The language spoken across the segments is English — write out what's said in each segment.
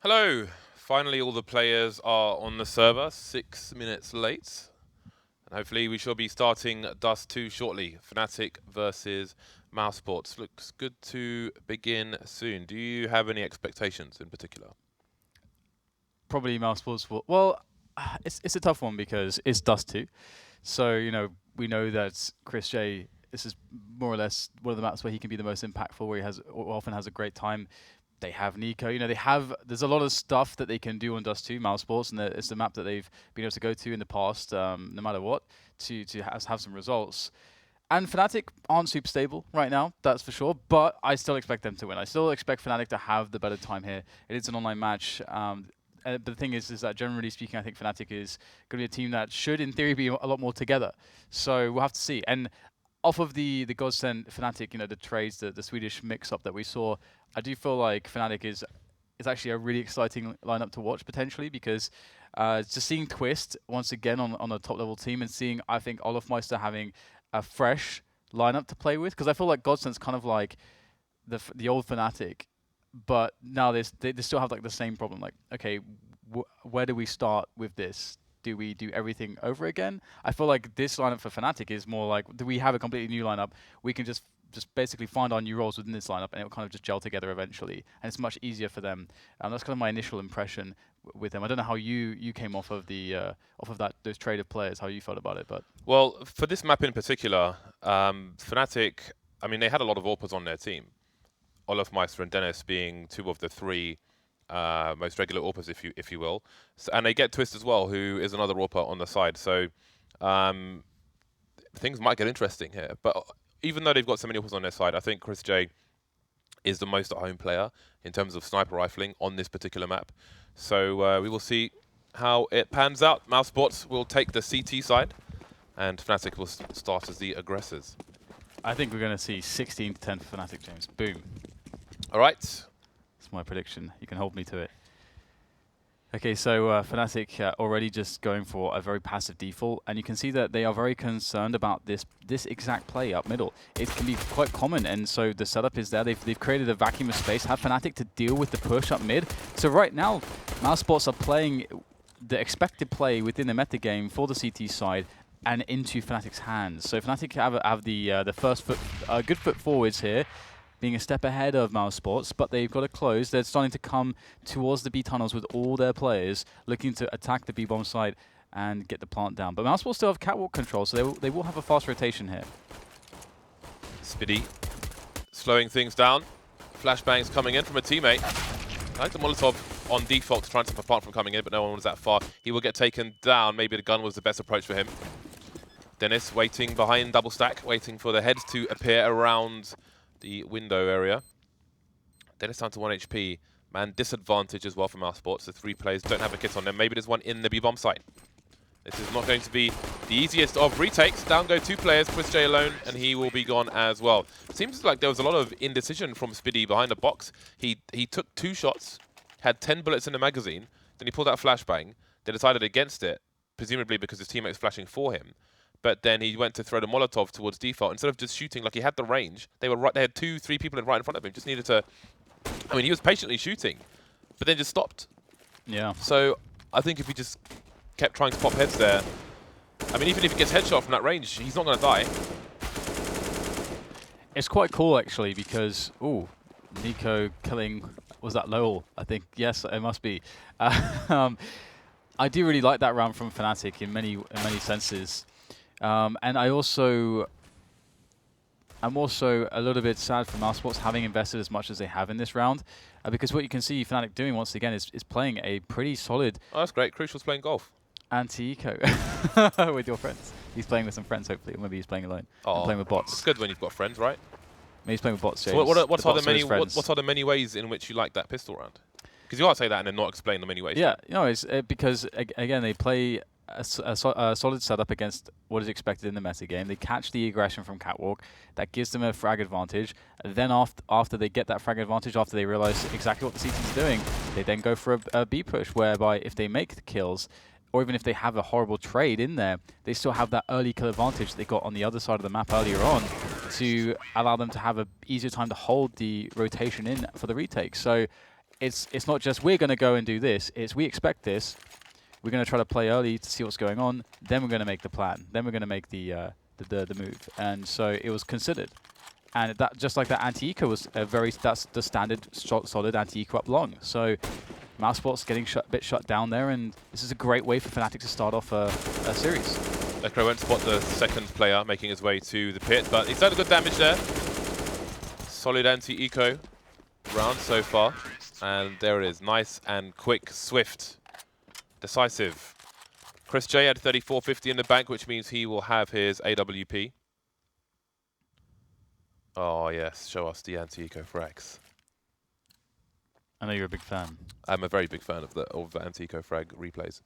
Hello! Finally all the players are on the server, 6 minutes late. And hopefully we shall be starting Dust 2 shortly. Fnatic versus Mousesports. Looks good to begin soon. Do you have any expectations in particular? Probably Mousesports will. Well, it's a tough one because it's Dust 2. So, we know that chrisJ, this is more or less one of the maps where he can be the most impactful, where he often has a great time. They have NiKo. There's a lot of stuff that they can do on Dust 2, Mousesports, and it's the map that they've been able to go to in the past, no matter what, to have some results. And Fnatic aren't super stable right now, that's for sure, but I still expect them to win. I still expect Fnatic to have the better time here. It is an online match. But the thing is that generally speaking, I think Fnatic is going to be a team that should, in theory, be a lot more together. So we'll have to see. And off of the Godsend Fnatic, the trades, the Swedish mix-up that we saw, I do feel like Fnatic is actually a really exciting lineup to watch potentially, because just seeing Twist once again on a top-level team and seeing, I think, olofmeister having a fresh lineup to play with, because I feel like Godsend's kind of like the old Fnatic, but now they still have like the same problem. Like, okay, where do we start with this? Do we do everything over again? I feel like this lineup for Fnatic is more like, do we have a completely new lineup? We can just basically find our new roles within this lineup, and it will kind of just gel together eventually, and it's much easier for them. That's kind of my initial impression with them. I don't know how you came off of those trade of players, how you felt about it, but Well, for this map in particular, Fnatic, I mean, they had a lot of AWPers on their team. olofmeister and Denis being two of the three most regular AWPers, if you will. And they get Twist as well, who is another AWPer on the side. So things might get interesting here. But even though they've got so many AWPers on their side, I think chrisJ is the most at-home player in terms of sniper rifling on this particular map. So we will see how it pans out. Mousesports will take the CT side, and Fnatic will start as the aggressors. I think we're going to see 16-10 for Fnatic, James. Boom. All right. That's my prediction. You can hold me to it. Okay, so Fnatic already just going for a very passive default, and you can see that they are very concerned about this exact play up middle. It can be quite common, and so the setup is there. They've created a vacuum of space, have Fnatic to deal with the push up mid. So right now, Mousesports are playing the expected play within the meta game for the CT side and into Fnatic's hands. So Fnatic have the first good foot forwards here, being a step ahead of Mousesports, but they've got to close. They're starting to come towards the B tunnels with all their players, looking to attack the B bomb site and get the plant down. But Mousesports still have catwalk control, so they will have a fast rotation here. Spiidi slowing things down. Flashbangs coming in from a teammate. I like the Molotov on default to try and stop a plant from coming in, but no one was that far. He will get taken down. Maybe the gun was the best approach for him. Denis waiting behind double stack, waiting for the heads to appear around the window area. Denis down to 1 HP. Man, disadvantage as well for Mousesports. The three players don't have a kit on them. Maybe there's one in the B-bomb site. This is not going to be the easiest of retakes. Down go two players, chrisJ alone, and he will be gone as well. Seems like there was a lot of indecision from Spiidi behind the box. He took 2 shots, had 10 bullets in the magazine, then he pulled out a flashbang. They decided against it, presumably because his teammate was flashing for him. But then he went to throw the Molotov towards default. Instead of just shooting, like he had the range, they had 2-3 people right in front of him. Just needed to, I mean, he was patiently shooting, but then just stopped. Yeah. So I think if he just kept trying to pop heads there, I mean, even if he gets headshot from that range, he's not going to die. It's quite cool, actually, because, ooh, NiKo killing, was that loWel? I think, yes, it must be. I do really like that round from Fnatic in many senses. And I'm also a little bit sad for Mousesports having invested as much as they have in this round, because what you can see Fnatic doing once again is playing a pretty solid. Oh, that's great. Crucial's playing golf. Anti-eco with your friends. He's playing with some friends, hopefully. Or maybe he's playing alone. Oh, playing with bots. It's good when you've got friends, right? Maybe he's playing with bots. James. So what are the many ways in which you like that pistol round? Because you can't say that and then not explain the many ways. Yeah, it's because again they play a solid setup against what is expected in the meta game. They catch the aggression from catwalk. That gives them a frag advantage. And then after they get that frag advantage, after they realize exactly what the CT is doing, they then go for a B push, whereby if they make the kills, or even if they have a horrible trade in there, they still have that early kill advantage they got on the other side of the map earlier on to allow them to have an easier time to hold the rotation in for the retake. So it's not just we're going to go and do this. It's we expect this. We're going to try to play early to see what's going on. Then we're going to make the plan. Then we're going to make the move. And so it was considered. And that just like that anti-eco was that's the standard solid anti-eco up long. So Mousesports getting a bit shut down there, and this is a great way for Fnatic to start off a series. Nikola won't spot the second player making his way to the pit, but he's done good damage there. Solid anti-eco round so far. And there it is. Nice and quick, swift, decisive. chrisJ had 3450 in the bank, which means he will have his AWP. Oh yes, show us the anti-eco frags. I know you're a big fan. I'm a very big fan of the anti-eco frag replays.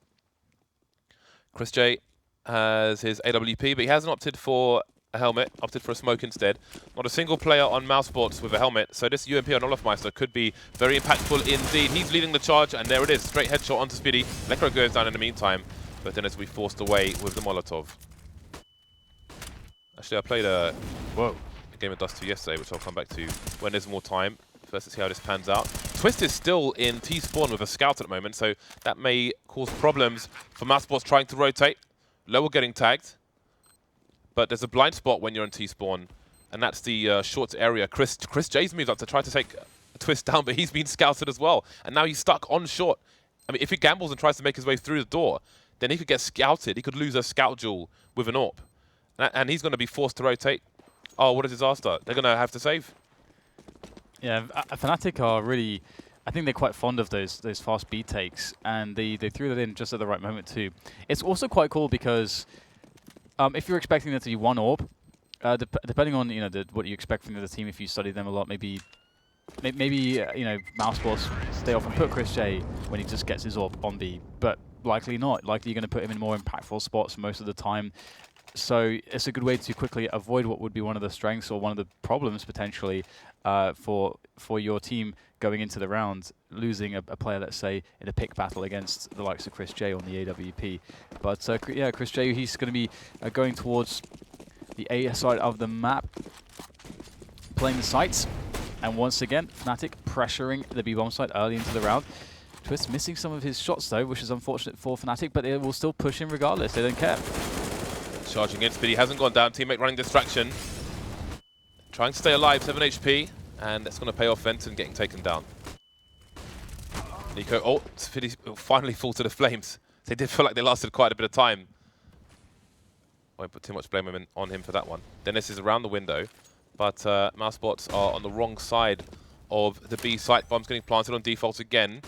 chrisJ has his AWP, but he hasn't opted for a helmet, opted for a smoke instead. Not a single player on Mousesports with a helmet, so this UMP on olofmeister could be very impactful indeed. He's leading the charge, and there it is, straight headshot onto Spiidi. Nikola goes down in the meantime, but Denis will be forced away with the Molotov. Actually, I played a game of Dust 2 yesterday, which I'll come back to when there's more time. First, let's see how this pans out. Twist is still in T-spawn with a scout at the moment, so that may cause problems for Mousesports trying to rotate. loWel getting tagged, but there's a blind spot when you're in T-spawn, and that's the short area. chrisJ's moved up to try to take a Twist down, but he's been scouted as well, and now he's stuck on short. I mean, if he gambles and tries to make his way through the door, then he could get scouted. He could lose a scout duel with an AWP, and he's going to be forced to rotate. Oh, what a disaster. They're going to have to save. Yeah, Fnatic are really, I think they're quite fond of those fast B takes, and they threw that in just at the right moment too. It's also quite cool because if you're expecting there to be one AWP, depending on what you expect from the other team, if you study them a lot, maybe Mousesports, they often put chrisJ when he just gets his AWP on B, but likely not. Likely you're going to put him in more impactful spots most of the time. So it's a good way to quickly avoid what would be one of the strengths or one of the problems potentially for your team going into the round, losing a player, let's say, in a pick battle against the likes of chrisJ on the AWP. But yeah, chrisJ, he's going to be going towards the A side of the map, playing the sites. And once again, Fnatic pressuring the B-bomb side early into the round. Twist missing some of his shots though, which is unfortunate for Fnatic, but they will still push him regardless. They don't care. Charging in, Spiidi hasn't gone down. Teammate running distraction. Trying to stay alive, 7 HP. And it's going to pay off wenton getting taken down. NiKo, oh, Spiidi finally fall to the flames. They did feel like they lasted quite a bit of time. Won't put too much blame on him for that one. Denis is around the window, but Mousesports are on the wrong side of the B site. Bombs getting planted on default again.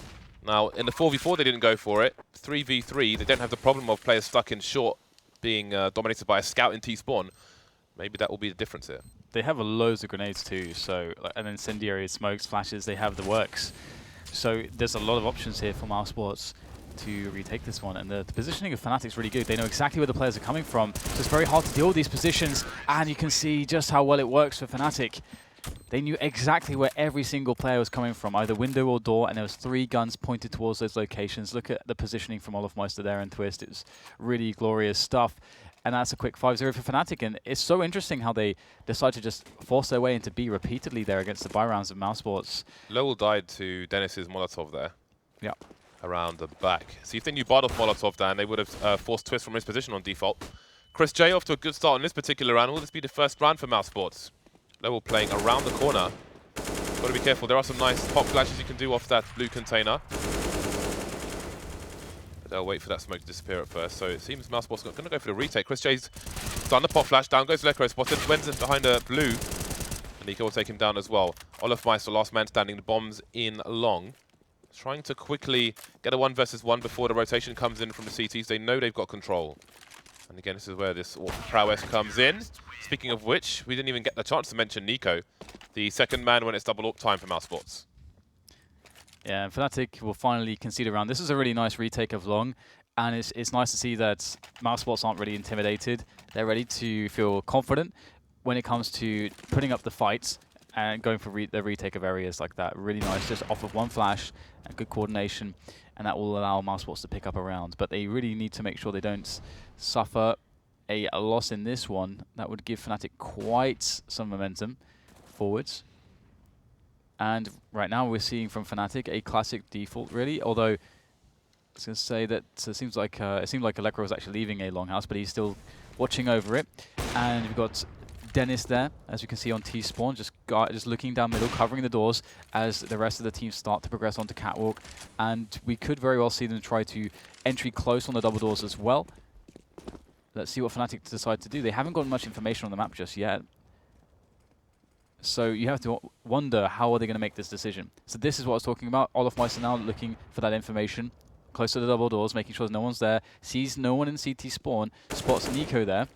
Now, in the 4v4, they didn't go for it. 3v3, they don't have the problem of players stuck in short being dominated by a scout in T-spawn. Maybe that will be the difference here. They have loads of grenades too, so and incendiary smokes, flashes, they have the works. So there's a lot of options here for Mousesports to retake this one, and the positioning of Fnatic is really good. They know exactly where the players are coming from, so it's very hard to deal with these positions, and you can see just how well it works for Fnatic. They knew exactly where every single player was coming from, either window or door, and there was 3 guns pointed towards those locations. Look at the positioning from olofmeister there and Twist. It was really glorious stuff. And that's a quick 5-0 for Fnatic. And it's so interesting how they decide to just force their way into B repeatedly there against the buy rounds of Mousesports. loWel died to Denis's Molotov there. Yeah. Around the back. See, if they knew Bardolph Molotov down, they would have forced Twist from his position on default. chrisJ off to a good start in this particular round. Will this be the first round for Mousesports? loWel playing around the corner. Got to be careful. There are some nice pop flashes you can do off that blue container. But they'll wait for that smoke to disappear at first. So it seems Mousesports are going to go for the retake. chrisJ's done the pop flash. Down goes Lekro. Spotted. wenton behind a blue. And NiKo will take him down as well. olofmeister, last man standing. The bombs in long. Trying to quickly get a 1 versus 1 before the rotation comes in from the CTs. They know they've got control. And again, this is where this prowess comes in. Speaking of which, we didn't even get the chance to mention NiKo, the second man when it's double AWP time for Mousesports. Yeah, and Fnatic will finally concede a round. This is a really nice retake of long, and it's nice to see that Mousesports aren't really intimidated. They're ready to feel confident when it comes to putting up the fights and going for the retake of areas like that. Really nice, just off of 1 flash and good coordination, and that will allow Mousesports to pick up a round. But they really need to make sure they don't suffer a loss in this one. That would give Fnatic quite some momentum forwards. And right now we're seeing from Fnatic a classic default, really. Although I was going to say that it seemed like Electro was actually leaving a longhouse, but he's still watching over it. And we've got Denis there, as you can see on T-spawn, just looking down middle, covering the doors as the rest of the team start to progress onto catwalk. And we could very well see them try to entry close on the double doors as well. Let's see what Fnatic decide to do. They haven't got much information on the map just yet. So you have to wonder, how are they going to make this decision? So this is what I was talking about. olofmeister now looking for that information close to the double doors, making sure no one's there, sees no one in CT spawn, spots NiKo there.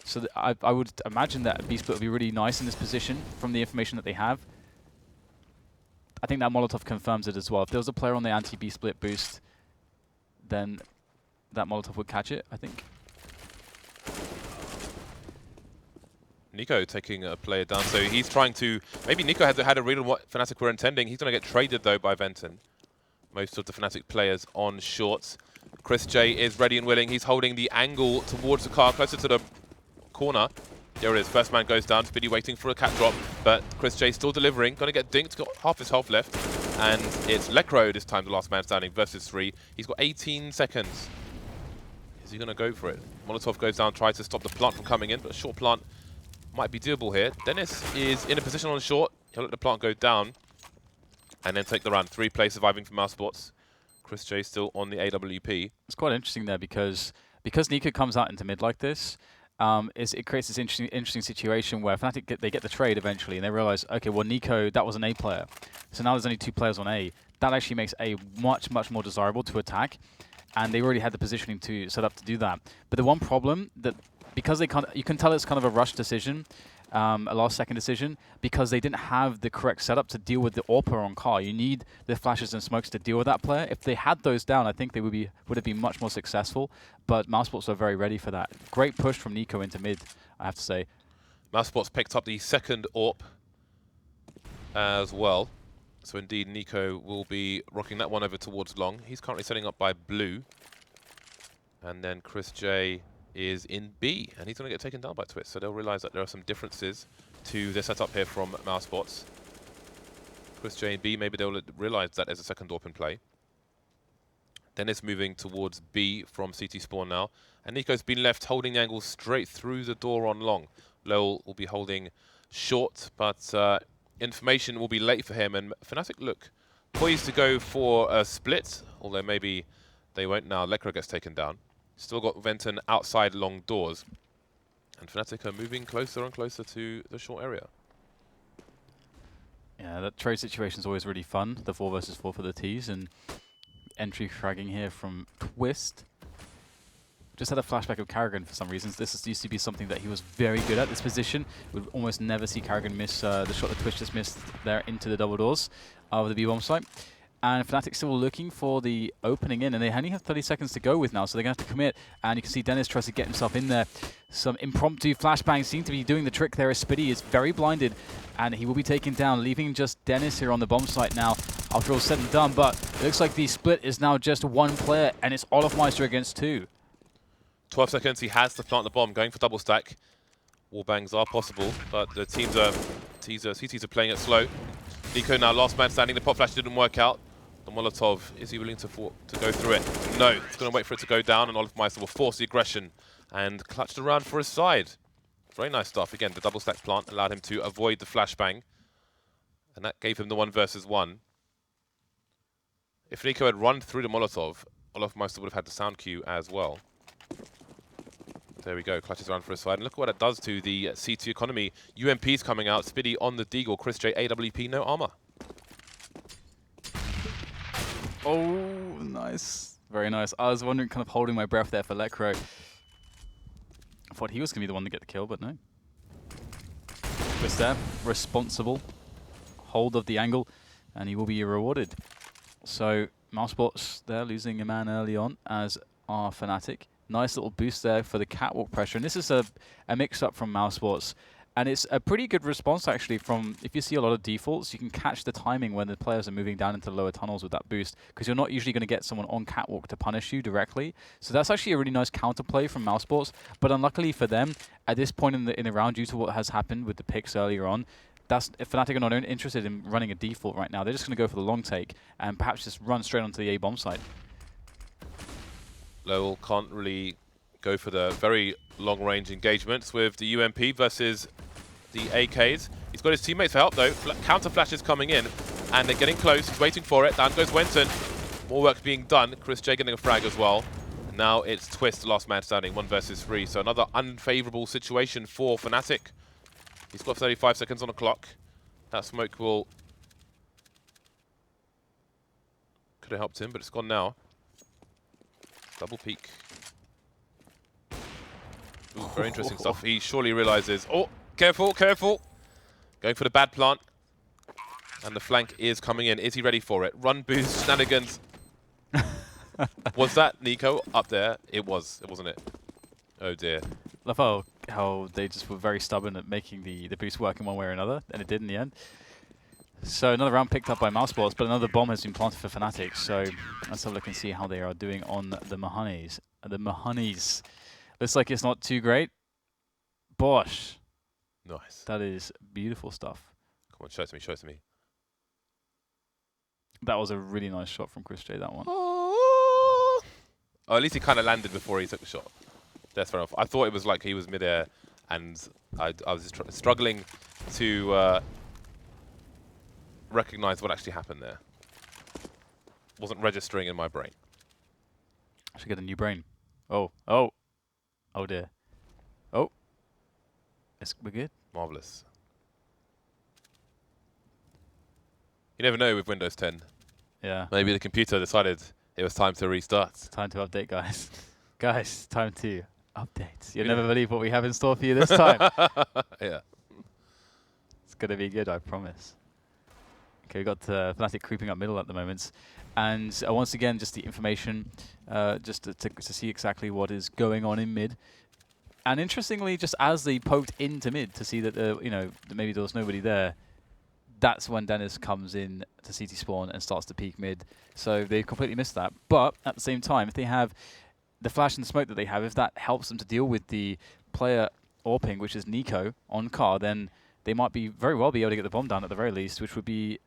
So I would imagine that B-split would be really nice in this position from the information that they have. I think that Molotov confirms it as well. If there was a player on the anti-B-split boost, then that Molotov would catch it, I think. NiKo taking a player down, so he's trying to... Maybe NiKo had a read on what Fnatic were intending. He's going to get traded, though, by wenton. Most of the Fnatic players on shorts. chrisJ is ready and willing. He's holding the angle towards the car, closer to the corner. There it is. First man goes down. Spiidi waiting for a cat drop, but chrisJ still delivering. Going to get dinked. Got half his health left. And it's Lekro this time, the last man standing, versus 3. He's got 18 seconds. Is he going to go for it? Molotov goes down, tries to stop the plant from coming in, but a short plant might be doable here. Denis is in a position on short. He'll let the plant go down and then take the round. 3 players surviving for Mousesports. chrisJ still on the AWP. It's quite interesting there because NiKo comes out into mid like this, it creates this interesting situation where Fnatic they get the trade eventually and they realize, okay, well NiKo, that was an A player. So now there's only 2 players on A. That actually makes A much more desirable to attack, and they already had the positioning to set up to do that. But the one problem that, because they can't, you can tell it's kind of a rush decision, a last-second decision, because they didn't have the correct setup to deal with the AWPer on car. You need the flashes and smokes to deal with that player. If they had those down, I think they would have been much more successful. But Mousesports are very ready for that. Great push from NiKo into mid, I have to say. Mousesports picked up the second AWP as well. So indeed, NiKo will be rocking that one over towards long. He's currently setting up by blue. And then chrisJ is in B, and he's going to get taken down by Twist. So they'll realize that there are some differences to their setup here from Mousesports. chrisJ in B, maybe they'll realize that there's a second AWP in play. Denis moving towards B from CT spawn now. And NiKo's been left holding the angle straight through the door on long. loWel will be holding short, but information will be late for him. And Fnatic look poised to go for a split, although maybe they won't now. Lekro gets taken down. Still got wenton outside long doors. And Fnatic are moving closer and closer to the short area. Yeah, that trade situation is always really fun, the 4 versus 4 for the Ts. And entry fragging here from Twist. Just had a flashback of Karrigan for some reasons. This used to be something that he was very good at, this position. We'd almost never see Karrigan miss the shot that Twist just missed there into the double doors of the B-bomb site. And Fnatic still looking for the opening in, and they only have 30 seconds to go with now, so they're going to have to commit. And you can see Denis tries to get himself in there. Some impromptu flashbangs seem to be doing the trick there as Spiidi is very blinded, and he will be taken down, leaving just Denis here on the bomb site now after all said and done. But it looks like the split is now just 1 player, and it's olofmeister against 2. 12 seconds, he has to plant the bomb, going for double stack. Wallbangs are possible, but the CTs are playing it slow. NiKo now last man standing, the pop flash didn't work out. The Molotov, is he willing to go through it? No, he's going to wait for it to go down, and olofmeister will force the aggression and clutch the round for his side. Very nice stuff. Again, the double stack plant allowed him to avoid the flashbang, and that gave him the 1 versus 1. If NiKo had run through the Molotov, olofmeister would have had the sound cue as well. There we go, clutches around for his side. And look what it does to the C2 economy. UMP's coming out, Spiidi on the Deagle, chrisJ AWP, no armor. Oh, nice. Very nice. I was wondering, kind of holding my breath there for Lekro. I thought he was going to be the one to get the kill, but no. Twist there, responsible. Hold of the angle, and he will be rewarded. So, Mousesports, they're losing a man early on, as are Fnatic. Nice little boost there for the catwalk pressure. And this is a mix-up from Mousesports. And it's a pretty good response, actually, from, if you see a lot of defaults, you can catch the timing when the players are moving down into the lower tunnels with that boost, because you're not usually going to get someone on catwalk to punish you directly. So that's actually a really nice counterplay from Mousesports. But unluckily for them, at this point in the round, due to what has happened with the picks earlier on, if Fnatic are not interested in running a default right now, they're just going to go for the long take and perhaps just run straight onto the A bomb side. loWel can't really go for the very long-range engagements with the UMP versus the AKs. He's got his teammates for help though. Counter flash is coming in, and they're getting close. He's waiting for it. Down goes wenton. More work being done. chrisJ getting a frag as well. And now it's Twist, the last man standing, 1 versus 3. So another unfavorable situation for Fnatic. He's got 35 seconds on the clock. That smoke will... could have helped him, but it's gone now. Double peek. Ooh, very interesting stuff. He surely realizes, oh, careful, careful. Going for the bad plant. And the flank is coming in. Is he ready for it? Run boost, shenanigans. Was that NiKo up there? It was, wasn't it? Oh dear. Love how they just were very stubborn at making the boost work in one way or another, and it did in the end. So another round picked up by Mousesports, but another bomb has been planted for Fnatic. So let's have a look and see how they are doing on the Mahanis. The Mahanis. Looks like it's not too great. Bosh. Nice. That is beautiful stuff. Come on, show it to me, show it to me. That was a really nice shot from chrisJ, that one. Oh, at least he kind of landed before he took the shot. That's fair enough. I thought it was like he was midair, and I was just struggling to recognize what actually happened there. Wasn't registering in my brain. I should get a new brain. Oh dear. Oh. We're good. Marvelous. You never know with Windows 10. Yeah. Maybe the computer decided it was time to restart. Time to update, guys. Guys, time to update. You'll never believe what we have in store for you this time. Yeah. It's going to be good, I promise. Okay, we've got Fnatic creeping up middle at the moment. And once again, just the information, just to see exactly what is going on in mid. And interestingly, just as they poked into mid to see that, maybe there was nobody there, that's when Denis comes in to CT spawn and starts to peek mid. So they completely missed that. But at the same time, if they have the flash and the smoke that they have, if that helps them to deal with the player AWPing, which is NiKo on car, then they might be very well be able to get the bomb down at the very least, which would be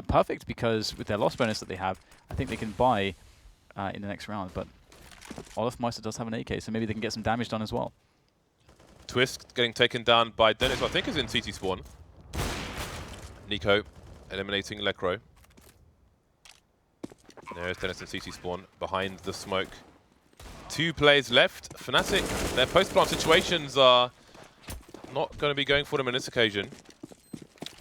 perfect because with their loss bonus that they have, I think they can buy in the next round. But olofmeister does have an AK, so maybe they can get some damage done as well. Twist getting taken down by Denis, I think is in CT spawn. NiKo eliminating Lekro. There's Denis in CT spawn behind the smoke. 2 players left. Fnatic, their post-plant situations are not going to be going for them on this occasion.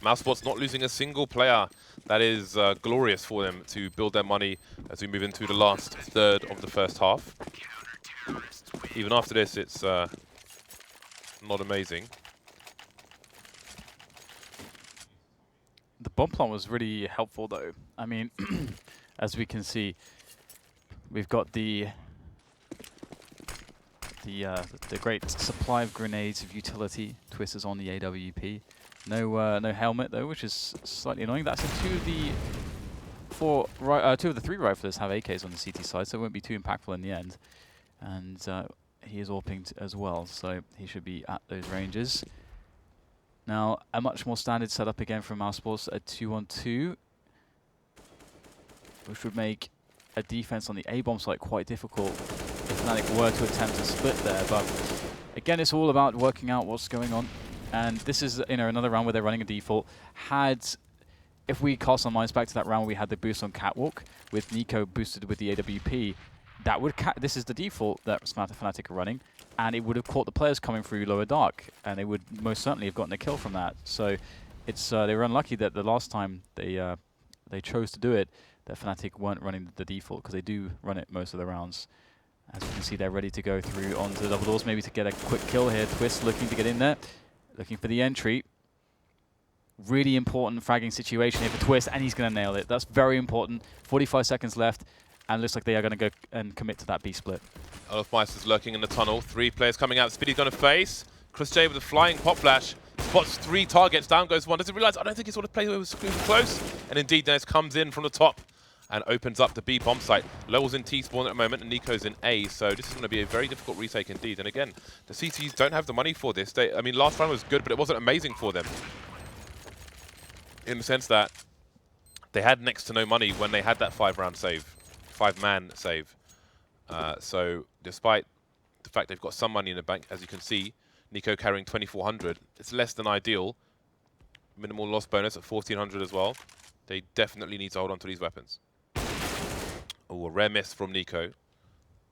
Mousesports not losing a single player. That is glorious for them to build their money as we move into the last third of the first half. Even after this, it's not amazing. The bomb plant was really helpful, though. I mean, as we can see, we've got the great supply of grenades of utility. Twist is on the AWP. No helmet though, which is slightly annoying. That's two of the 3 riflers have AKs on the CT side, so it won't be too impactful in the end. And he is AWPing as well, so he should be at those ranges. Now, a much more standard setup again from Mousesports, a 2-on-2, which would make a defense on the A-bomb site quite difficult if Fnatic were to attempt to split there. But again, it's all about working out what's going on. And this is another round where they're running a default. If we cast our minds back to that round where we had the boost on Catwalk with NiKo boosted with the AWP, that would this is the default that Fnatic are running, and it would have caught the players coming through lower dark, and they would most certainly have gotten a kill from that. So it's they were unlucky that the last time they chose to do it, that Fnatic weren't running the default, because they do run it most of the rounds. As you can see, they're ready to go through onto the double doors, maybe to get a quick kill here. Twist looking to get in there, looking for the entry. Really important fragging situation here for Twist, and he's going to nail it. That's very important. 45 seconds left, and looks like they are going to go and commit to that B split. olofmeister's lurking in the tunnel. 3 players coming out. Spiidi's going to face. chrisJ with a flying pop flash. Spots 3 targets. Down goes 1. Doesn't realize, I don't think he saw the play. It was close. And indeed, Denis comes in from the top and opens up the B bomb site. loWel's in T spawn at the moment, and NiKo's in A. So this is going to be a very difficult retake indeed. And again, the CTs don't have the money for this. I mean, last round was good, but it wasn't amazing for them. in the sense that they had next to no money when they had that 5-man save. So despite the fact they've got some money in the bank, as you can see, NiKo carrying 2,400. It's less than ideal. Minimal loss bonus at 1,400 as well. They definitely need to hold on to these weapons. Oh, a rare miss from NiKo.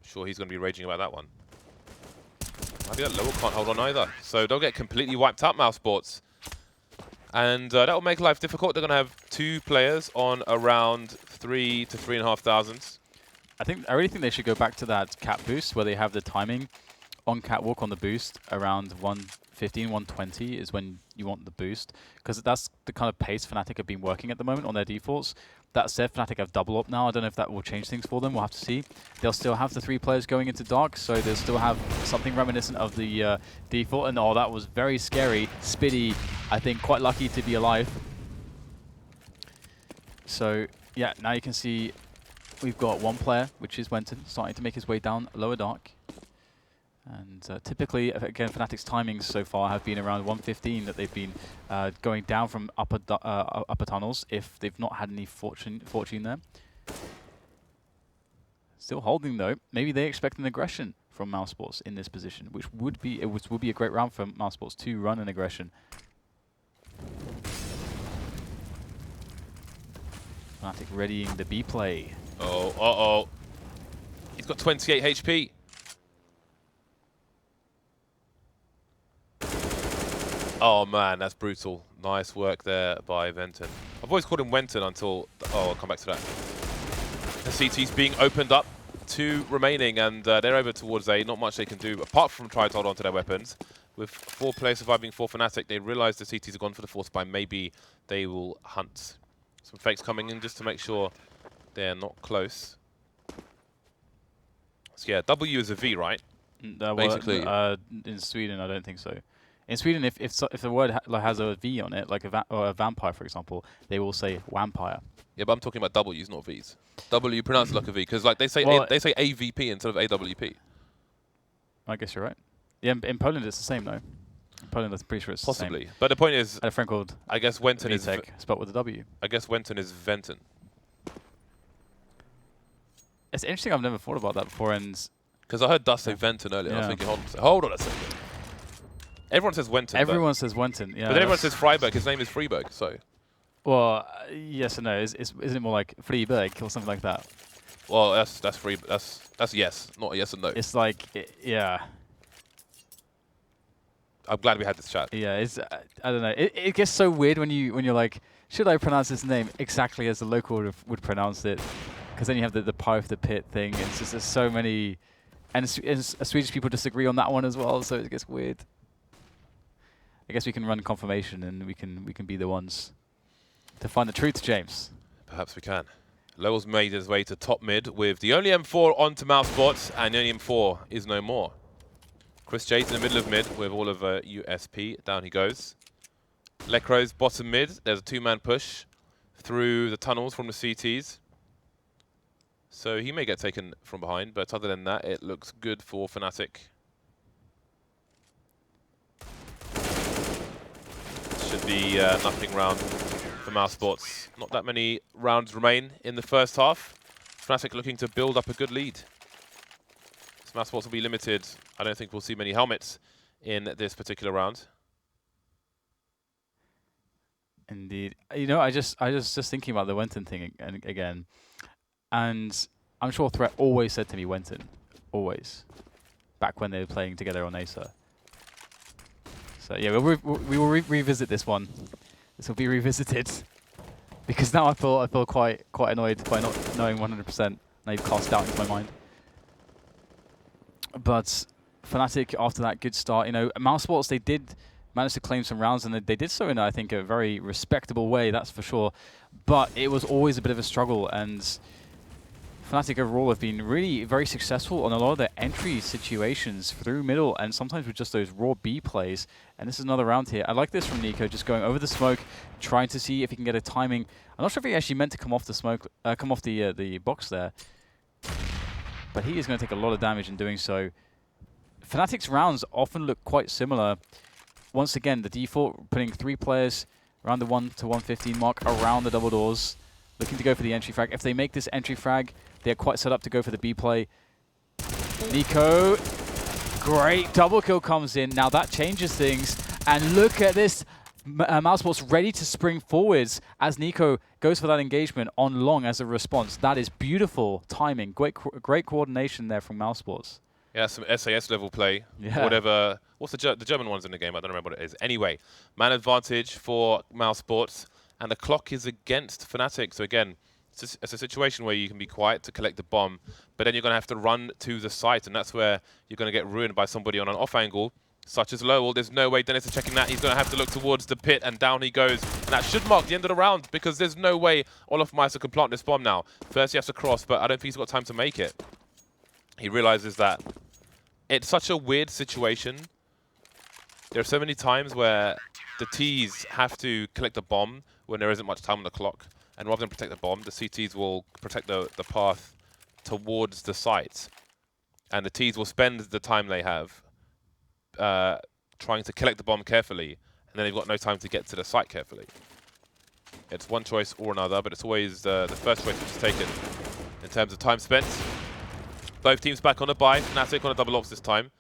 Sure, he's going to be raging about that one. Maybe that lower can't hold on either. So they'll get completely wiped out, Mousesports. And that will make life difficult. They're going to have 2 players on around 3 to 3,500. I really think they should go back to that cat boost where they have the timing on catwalk on the boost around 115, 120 is when you want the boost, because that's the kind of pace Fnatic have been working at the moment on their defaults. That said, Fnatic have double up now. I don't know if that will change things for them. We'll have to see. They'll still have the 3 players going into dark, so they'll still have something reminiscent of the default. And oh, that was very scary. Spiidi, I think, quite lucky to be alive. So yeah, now you can see we've got 1 player, which is wenton, starting to make his way down lower dark. And typically, again, Fnatic's timings so far have been around 115 that they've been going down from upper tunnels if they've not had any fortune there. Still holding though. Maybe they expect an aggression from Mousesports in this position, which would be a great round for Mousesports to run an aggression. Fnatic readying the B play. Oh, he's got 28 HP. Oh man, that's brutal. Nice work there by wenton. I've always called him wenton until... Oh, I'll come back to that. The CT's being opened up. 2 remaining, and they're over towards A. Not much they can do, apart from try to hold on to their weapons. With 4 players surviving for Fnatic, they realize the CTs are gone for the 4th spy. Maybe they will hunt. Some fakes coming in just to make sure they're not close. So yeah, W is a V, right? Basically. In Sweden, I don't think so. In Sweden, if the word has a V on it, like a vampire, for example, they will say vampire. Yeah, but I'm talking about W's, not V's. W pronounced like a V, because like they say AVP instead of AWP. I guess you're right. Yeah, in Poland it's the same though. In Poland, I'm pretty sure it's possibly. The same. But the point is, I had a friend called I guess wenton is spelled with a W. I guess wenton is wenton. It's interesting. I've never thought about that before, and because I heard Dust say wenton earlier. Yeah. I was thinking, hold on a second. Everyone says wenton. Everyone says wenton. Yeah. But then everyone says Freiburg. His name is Freiburg. So. Well, yes and no. Isn't it more like Freiburg or something like that? Well, that's free. That's yes, not a yes and no. It's like yeah. I'm glad we had this chat. Yeah, it's I don't know. It gets so weird when you're like, should I pronounce this name exactly as the local would pronounce it? Because then you have the pie of the pit thing. It's just there's so many, and Swedish people disagree on that one as well. So it gets weird. I guess we can run confirmation and we can be the ones to find the truth, James. Perhaps we can. loWel's made his way to top mid with the only M4 onto Mousesports, and the only M4 is no more. chrisJ's in the middle of mid with all of USP. Down he goes. Lekro's bottom mid. There's a 2-man push through the tunnels from the CTs. So he may get taken from behind, but other than that, it looks good for Fnatic. Should be nothing round for Mousesports. Not that many rounds remain in the first half. Fnatic looking to build up a good lead. Mousesports will be limited. I don't think we'll see many helmets in this particular round. Indeed. You know, I was just thinking about the wenton thing again. And I'm sure Threat always said to me wenton. Always. Back when they were playing together on Acer. So yeah, we will revisit this one. This will be revisited. Because now I feel quite annoyed by not knowing 100%. Now you've cast doubt into my mind. But Fnatic, after that good start, you know, Mousesports, they did manage to claim some rounds, and they did so in, I think, a very respectable way, that's for sure. But it was always a bit of a struggle, and Fnatic overall have been really very successful on a lot of their entry situations through middle, and sometimes with just those raw B plays. And this is another round here. I like this from NiKo, just going over the smoke, trying to see if he can get a timing. I'm not sure if he actually meant to come off the smoke, come off the box there. But he is going to take a lot of damage in doing so. Fnatic's rounds often look quite similar. Once again, the default, putting 3 players around the 1 to 115 mark, around the double doors, looking to go for the entry frag. If they make this entry frag, they're quite set up to go for the B play. NiKo, great double kill comes in. Now that changes things. And look at this. Mousesports ready to spring forwards as NiKo goes for that engagement on long as a response. That is beautiful timing. Great coordination there from Mousesports. Yeah, some SAS level play. Yeah. Whatever. What's the German ones in the game? I don't remember what it is. Anyway, man advantage for Mousesports, and the clock is against Fnatic. So again, it's a situation where you can be quiet to collect the bomb, but then you're going to have to run to the site, and that's where you're going to get ruined by somebody on an off angle, such as loWel. There's no way Denis is checking that. He's going to have to look towards the pit, and down he goes. And that should mark the end of the round, because there's no way olofmeister can plant this bomb now. First he has to cross, but I don't think he's got time to make it. He realizes that it's such a weird situation. There are so many times where the Ts have to collect the bomb when there isn't much time on the clock. And rather than protect the bomb, the CTs will protect the path towards the site. And the Ts will spend the time they have trying to collect the bomb carefully. And then they've got no time to get to the site carefully. It's one choice or another, but it's always the first choice which is taken in terms of time spent. Both teams back on a buy. Fnatic on a double ops this time.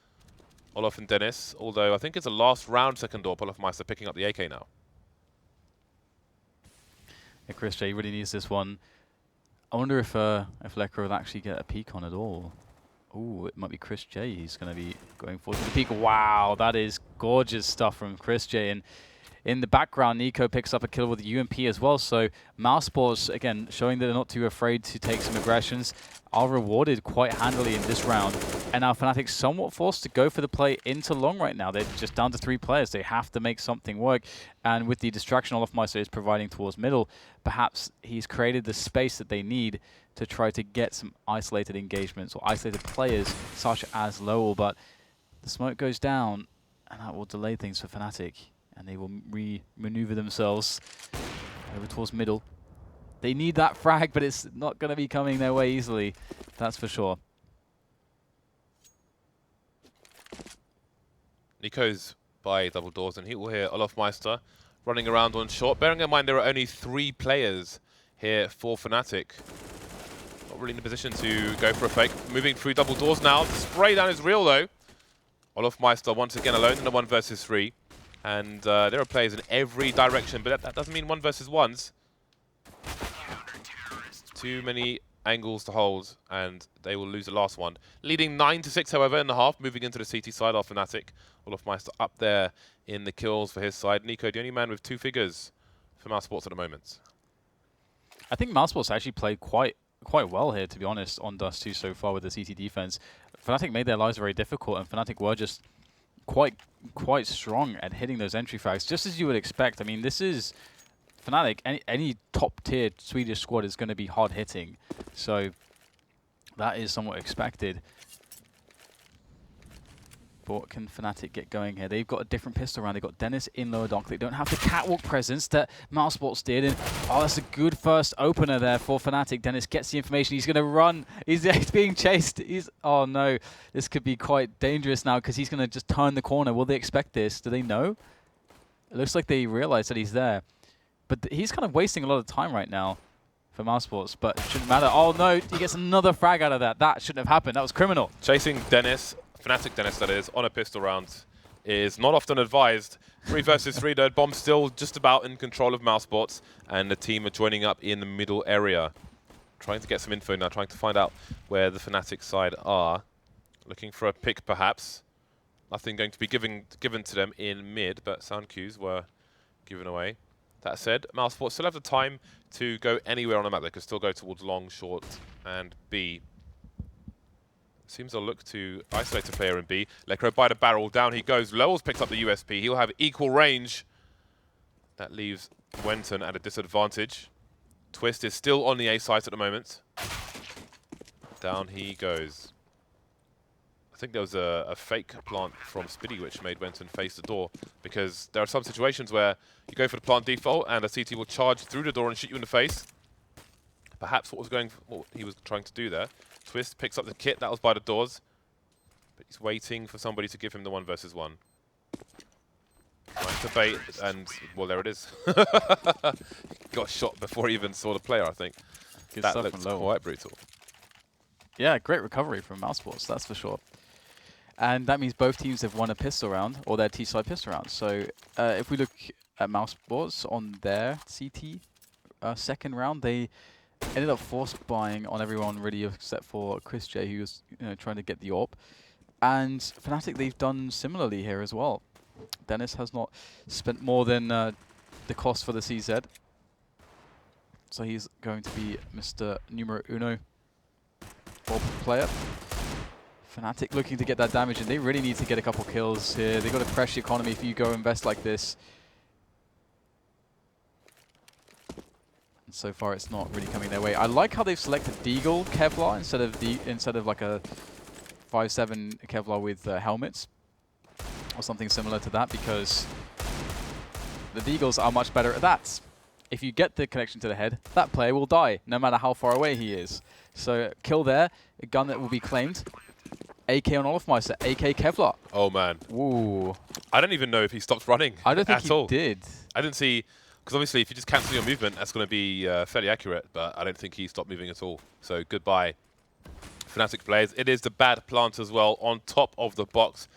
Olof and Denis, although I think it's a last round second door. olofmeister picking up the AK now. Yeah, chrisJ really needs this one. I wonder if Lekra will actually get a peek on it all. Ooh, it might be chrisJ. He's going to be going forward to the peek. Wow, that is gorgeous stuff from chrisJ. And in the background, NiKo picks up a kill with the UMP as well. So Mousesports, again, showing that they're not too afraid to take some aggressions, are rewarded quite handily in this round. And now Fnatic somewhat forced to go for the play into long right now. They're just down to 3 players. They have to make something work. And with the distraction olofmeister is providing towards middle, perhaps he's created the space that they need to try to get some isolated engagements or isolated players such as loWel. But the smoke goes down, and that will delay things for Fnatic. And they will re-maneuver themselves over towards middle. They need that frag, but it's not going to be coming their way easily. That's for sure. NiKo's by double doors, and he will hear olofmeister running around on short. Bearing in mind there are only 3 players here for Fnatic. Not really in a position to go for a fake. Moving through double doors now. The spray down is real though. olofmeister once again alone in the 1 versus 3. And there are players in every direction, but that doesn't mean 1 versus 1s. Too many angles to hold, and they will lose the last one. Leading 9-6, however, in the half, moving into the CT side of Fnatic. olofmeister up there in the kills for his side. NiKo, the only man with 2 figures for Mousesports at the moment. I think Mousesports actually played quite well here, to be honest, on Dust 2 so far with the CT defense. Fnatic made their lives very difficult, and Fnatic were just quite strong at hitting those entry frags, just as you would expect. I mean, this is Fnatic. Any top-tier Swedish squad is going to be hard-hitting, so that is somewhat expected. But what can Fnatic get going here? They've got a different pistol round. They've got Denis in lower dock. They don't have the catwalk presence that Mousesports did. And oh, that's a good first opener there for Fnatic. Denis gets the information. He's going to run. He's being chased. Oh no, this could be quite dangerous now because he's going to just turn the corner. Will they expect this? Do they know? It looks like they realize that he's there. But he's kind of wasting a lot of time right now for Mousesports, but it shouldn't matter. Oh no, he gets another frag out of that. That shouldn't have happened. That was criminal. Chasing Denis. Fnatic Denis, that is, on a pistol round is not often advised. 3 versus 3, though. Bomb still just about in control of Mousesports, and the team are joining up in the middle area. Trying to get some info now, trying to find out where the Fnatic side are. Looking for a pick, perhaps. Nothing going to be given to them in mid, but sound cues were given away. That said, Mousesports still have the time to go anywhere on the map. They could still go towards long, short, and B. Seems they'll look to isolate a player in B. Lekra by the barrel, down he goes. loWel's picked up the USP. He'll have equal range. That leaves wenton at a disadvantage. Twist is still on the A site at the moment. Down he goes. I think there was a fake plant from Spiidi which made wenton face the door, because there are some situations where you go for the plant default and a CT will charge through the door and shoot you in the face. Perhaps what he was trying to do there. Twist picks up the kit, that was by the doors. But he's waiting for somebody to give him the 1 versus 1. Trying to bait, and well, there it is. Got shot before he even saw the player, I think. Good That stuff looks from loWel. quite brutal. Yeah, great recovery from Mousesports, that's for sure. And that means both teams have won a pistol round, or their T-side pistol round. So if we look at Mousesports on their CT second round, they ended up force buying on everyone really except for chrisJ, who was trying to get the AWP. And Fnatic, they've done similarly here as well. Denis has not spent more than the cost for the CZ. So he's going to be Mr. Numero Uno AWP player. Fnatic looking to get that damage, and they really need to get a couple kills here. They've got to pressure the economy if you go invest like this. And so far, it's not really coming their way. I like how they've selected Deagle Kevlar instead of like a 5.7 Kevlar with helmets or something similar to that, because the Deagles are much better at that. If you get the connection to the head, that player will die, no matter how far away he is. So kill there, a gun that will be claimed. AK on olofmeister, AK Kevlar. Oh man. Ooh. I don't even know if he stopped running. I don't think at all. he did. I didn't see, because obviously if you just cancel your movement, that's going to be fairly accurate, but I don't think he stopped moving at all. So goodbye, Fnatic players. It is the bad plant as well on top of the box.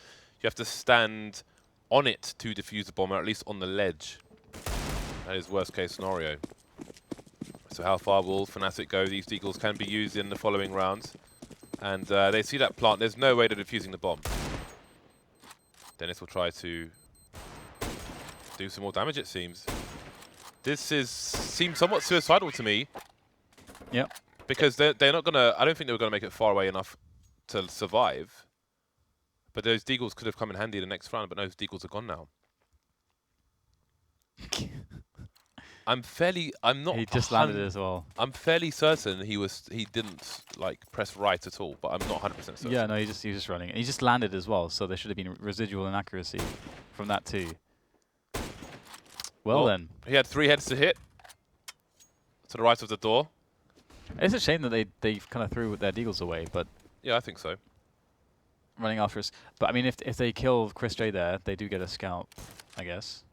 You have to stand on it to defuse the bomb, or at least on the ledge. That is worst case scenario. So how far will Fnatic go? These deagles can be used in the following rounds. And they see that plant. There's no way they're defusing the bomb. Denis will try to do some more damage, it seems. This seems somewhat suicidal to me. Yep. Because they're not going to... I don't think they were going to make it far away enough to survive. But those deagles could have come in handy in the next round, but those deagles are gone now. I'm not... He just landed it as well. I'm fairly certain he didn't like press right at all, but I'm not 100% certain. Yeah, no, he was just running. And he just landed as well, so there should have been residual inaccuracy from that too. Well then. He had 3 heads to hit to the right of the door. It's a shame that they kind of threw their deagles away, but... Yeah, I think so. Running after us. But I mean, if they kill chrisJ there, they do get a scout, I guess.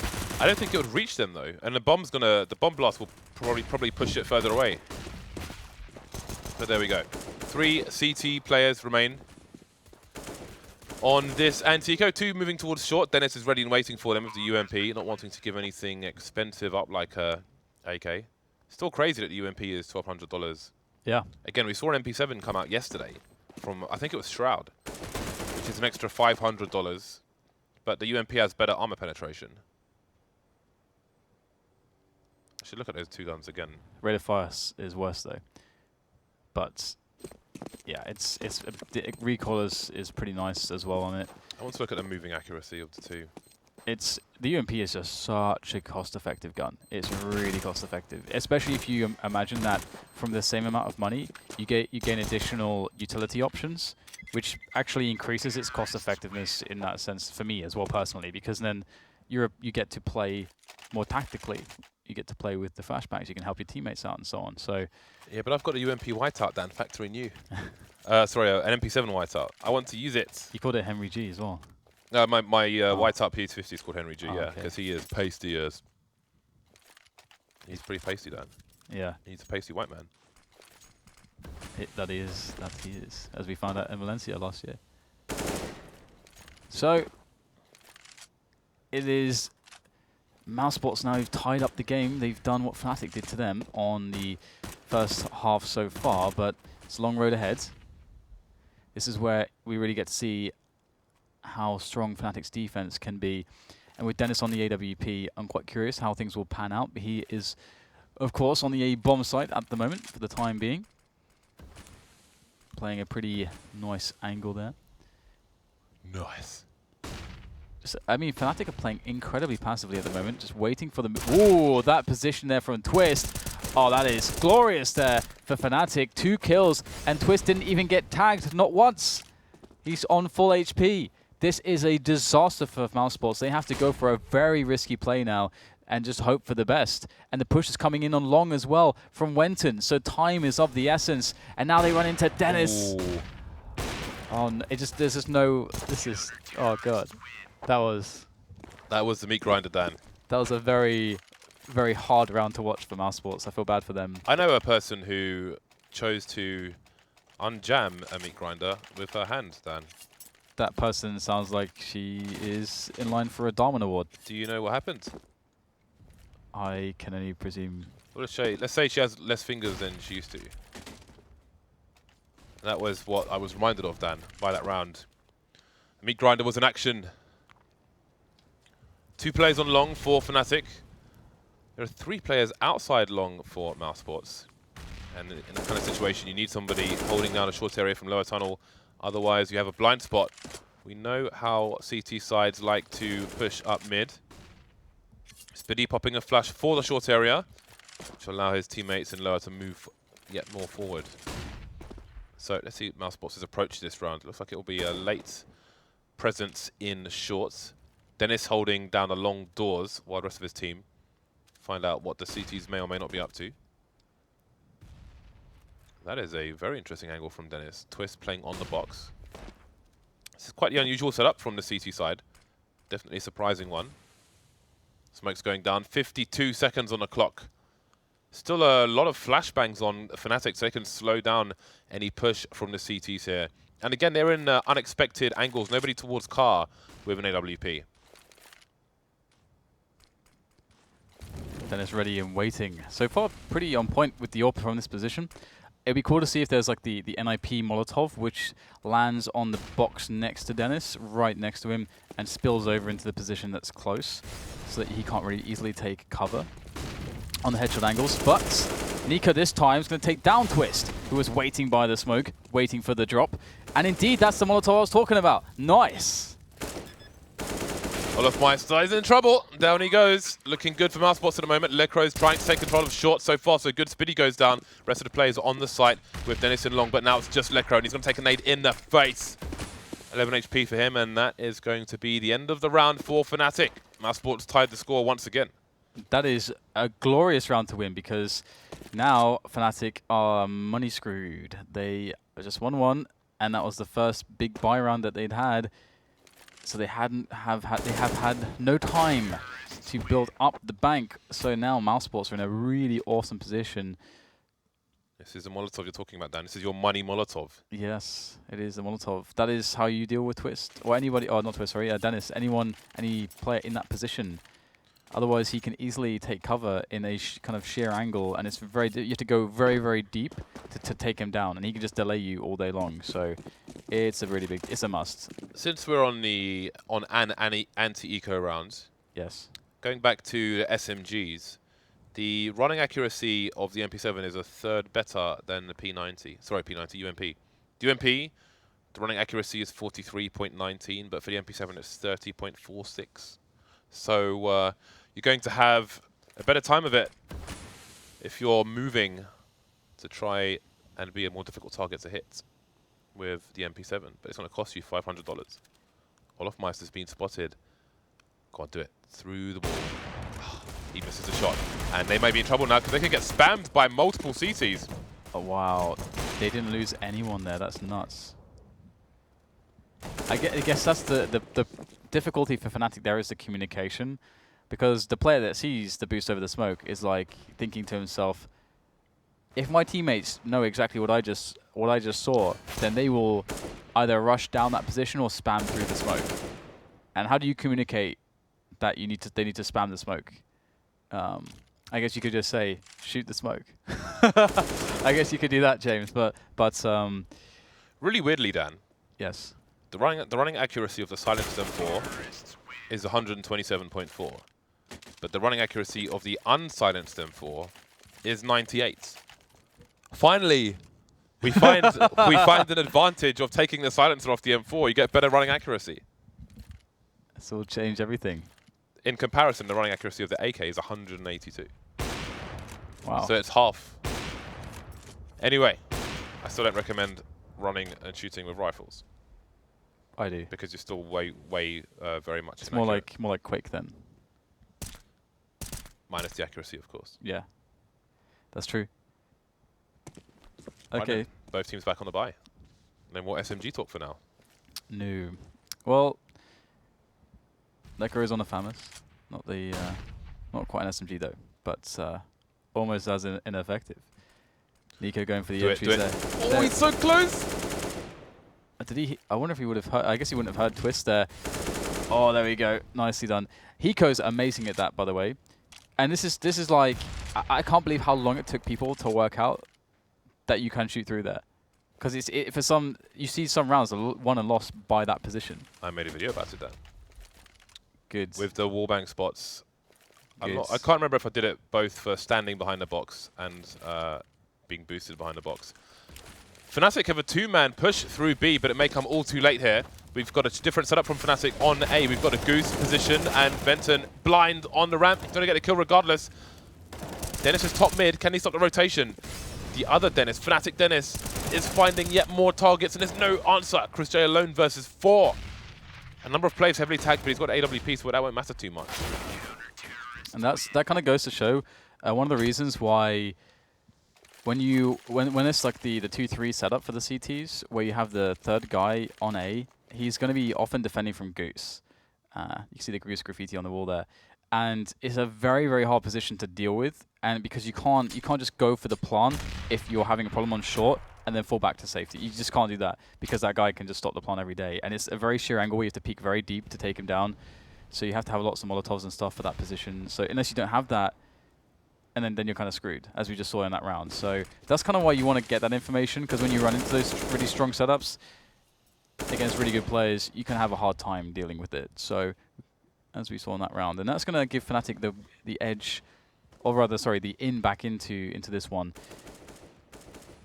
I don't think it would reach them though, and the bomb blast will probably push it further away. But there we go. 3 CT players remain on this Antico. 2 moving towards short. Denis is ready and waiting for them with the UMP, not wanting to give anything expensive up like a AK. Still crazy that the UMP is $1,200. Yeah. Again, we saw an MP7 come out yesterday from, I think it was Shroud, which is an extra $500, but the UMP has better armor penetration. I should look at those 2 guns again. Rate of fire is worse though, but yeah, the recoil is pretty nice as well on it. I want to look at the moving accuracy of the 2. The UMP is just such a cost-effective gun. It's really cost-effective, especially if you imagine that from the same amount of money, you gain additional utility options, which actually increases its cost-effectiveness in that sense for me as well personally, because then you get to play more tactically. You get to play with the flashbangs. You can help your teammates out and so on. So yeah, but I've got a UMP whiteout, Dan, factoring you. Sorry, an MP7 whiteout. I want to use it. You called it Henry G as well. My whiteout P250 is called Henry G, yeah, okay. because he is pasty as... He's pretty pasty, Dan. Yeah. He's a pasty white man. That he is, as we found out in Valencia last year. So it is Mousesports now who've tied up the game. They've done what Fnatic did to them on the first half so far, but it's a long road ahead. This is where we really get to see how strong Fnatic's defense can be. And with Denis on the AWP, I'm quite curious how things will pan out. But he is, of course, on the A bomb site at the moment for the time being. Playing a pretty nice angle there. Nice. I mean, Fnatic are playing incredibly passively at the moment, just waiting for them. Ooh, that position there from Twist. Oh, that is glorious there for Fnatic. 2 kills, and Twist didn't even get tagged, not once. He's on full HP. This is a disaster for Mousesports. They have to go for a very risky play now and just hope for the best. And the push is coming in on long as well from wenton, so time is of the essence. And now they run into Denis. Ooh. Oh, there's just no, oh god. That was That was the meat grinder, Dan. That was a very, very hard round to watch for Mousesports. I feel bad for them. I know a person who chose to unjam a meat grinder with her hand, Dan. That person sounds like she is in line for a Darwin Award. Do you know what happened? I can only presume. Well, let's say she has less fingers than she used to. That was what I was reminded of, Dan, by that round. The meat grinder was in action. 2 players on long for Fnatic. There are 3 players outside long for Mousesports. And in this kind of situation, you need somebody holding down a short area from lower tunnel. Otherwise, you have a blind spot. We know how CT sides like to push up mid. Spiidi popping a flash for the short area, which will allow his teammates in lower to move yet more forward. So let's see Mousesports' approach this round. It looks like it will be a late presence in shorts. Denis holding down the long doors while the rest of his team find out what the CTs may or may not be up to. That is a very interesting angle from Denis. Twist playing on the box. This is quite the unusual setup from the CT side. Definitely a surprising one. Smoke's going down. 52 seconds on the clock. Still a lot of flashbangs on Fnatic, so they can slow down any push from the CTs here. And again, they're in unexpected angles. Nobody towards car with an AWP. Denis ready and waiting. So far, pretty on point with the AWP from this position. It'd be cool to see if there's like the NIP Molotov, which lands on the box next to Denis, right next to him, and spills over into the position that's close, so that he can't really easily take cover on the headshot angles. But NiKo this time is going to take down Twist, who was waiting by the smoke, waiting for the drop. And indeed, that's the Molotov I was talking about. Nice. Olofmeister is in trouble. Down he goes. Looking good for Mousesports at the moment. LeCro's trying to take control of short so far, so good. Spiidi goes down. Rest of the players are on the site with Denis in long, but now it's just LeCro, and he's going to take a nade in the face. 11 HP for him, and that is going to be the end of the round for Fnatic. Mousesports tied the score once again. That is a glorious round to win, because now Fnatic are money screwed. They just won one, and that was the first big buy round that they'd had. So they have had no time to build up the bank. So now Mousesports are in a really awesome position. This is the Molotov you're talking about, Dan. This is your money Molotov. Yes, it is the Molotov. That is how you deal with Twist, or anybody. Oh, not Twist. Sorry, Denis. Any player in that position. Otherwise, he can easily take cover in a kind of sheer angle, and it's very. You have to go very, very deep to take him down, and he can just delay you all day long. So it's a really big. It's a must. Since we're on an anti-eco rounds, Yes. going back to the SMGs, the running accuracy of the MP7 is a third better than the P90. Sorry, P90 UMP. The UMP, the running accuracy is 43.19, but for the MP7 it's 30.46. So you're going to have a better time of it if you're moving to try and be a more difficult target to hit with the MP7, but it's going to cost you $500. Olofmeister's been spotted. Go on, do it. Through the wall. He misses a shot. And they may be in trouble now because they can get spammed by multiple CTs. Oh, wow. They didn't lose anyone there. That's nuts. I guess that's the difficulty for Fnatic there is the communication. Because the player that sees the boost over the smoke is like thinking to himself, if my teammates know exactly what I just saw, then they will either rush down that position or spam through the smoke. And how do you communicate that they need to spam the smoke? I guess you could just say, shoot the smoke. I guess you could do that, James. But really weirdly, Dan. Yes. The running accuracy of the silenced M4 is 127.4, but the running accuracy of the unsilenced M4 is 98. Finally, we find an advantage of taking the silencer off the M4. You get better running accuracy. This will change everything. In comparison, the running accuracy of the AK is 182. Wow. So it's half. Anyway, I still don't recommend running and shooting with rifles. I do. Because you're still very much. It's more like Quake then. Minus the accuracy, of course. Yeah, that's true. Okay. Both teams back on the bye. No more SMG talk for now. No. Well, NiKo is on a FAMAS. Not the, not quite an SMG though, but almost as ineffective. NiKo going for the entries there. Oh, he's so close! Did he? I wonder if he would have heard. I guess he wouldn't have heard twist there. Oh, there we go. Nicely done. Hiko's amazing at that, by the way. And this is like, I can't believe how long it took people to work out that you can shoot through there. Because for some, you see some rounds won and lost by that position. I made a video about it then. Good. With the wallbang spots. I Good. can't remember if I did it both for standing behind the box and being boosted behind the box. Fnatic have a 2-man push through B, but it may come all too late here. We've got a different setup from Fnatic on A. We've got a Goose position and wenton blind on the ramp. He's going to get a kill regardless. Denis is top mid. Can he stop the rotation? The other Denis, Fnatic Denis, is finding yet more targets, and there's no answer. chrisJ alone versus 4. A number of players heavily tagged, but he's got AWP, so that won't matter too much. And that kind of goes to show one of the reasons why when it's like the 2-3 setup for the CTs, where you have the third guy on A, he's going to be often defending from Goose. You see the Goose graffiti on the wall there. And it's a very, very hard position to deal with, and because you can't just go for the plant if you're having a problem on short and then fall back to safety. You just can't do that because that guy can just stop the plant every day. And it's a very sheer angle where you have to peek very deep to take him down. So you have to have lots of Molotovs and stuff for that position. So unless you don't have that, and then you're kind of screwed, as we just saw in that round. So that's kind of why you want to get that information, because when you run into those really strong setups against really good players, you can have a hard time dealing with it. So as we saw in that round, and that's going to give Fnatic the edge, or rather, sorry, the in back into this one.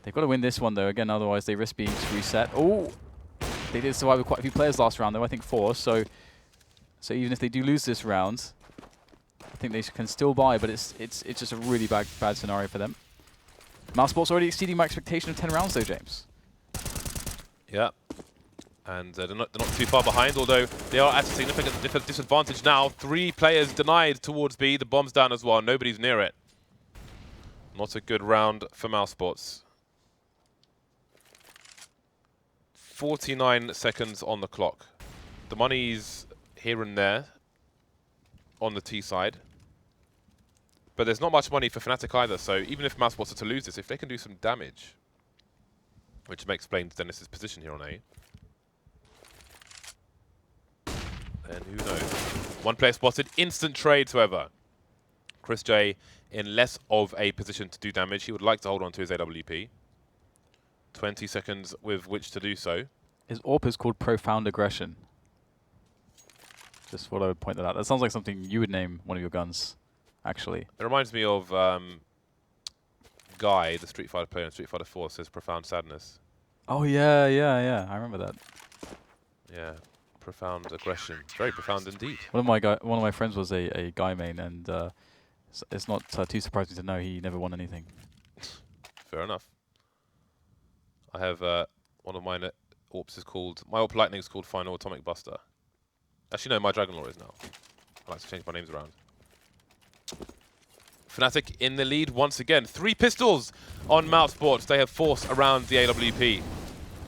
They've got to win this one though. Again, otherwise they risk being reset. Oh, they did survive with quite a few players last round though. I think 4. So even if they do lose this round, I think they can still buy, but it's just a really bad scenario for them. Mousesports already exceeding my expectation of 10 rounds though, James. Yeah. And they're not too far behind, although they are at a significant disadvantage now. 3 players denied towards B. The bomb's down as well. Nobody's near it. Not a good round for Mousesports. 49 seconds on the clock. The money's here and there on the T side. But there's not much money for Fnatic either, so even if Mousesports are to lose this, if they can do some damage, which may explain Denis' position here on A, then who knows. 1 player spotted. Instant trades, however. chrisJ in less of a position to do damage. He would like to hold on to his AWP. 20 seconds with which to do so. His AWP is called Profound Aggression. Just what I would point that out. That sounds like something you would name one of your guns, actually. It reminds me of Guy, the Street Fighter player in Street Fighter 4, says Profound Sadness. Oh yeah. I remember that. Yeah, Profound Aggression. Very profound indeed. One of my friends was a Guy main, and it's not too surprising to know he never won anything. Fair enough. I have one of mine AWPs is called, my AWP Lightning is called Final Atomic Buster. Actually, no, my Dragon Lore is now. I like to change my names around. Fnatic in the lead once again. 3 pistols on Mousesports. They have force around the AWP.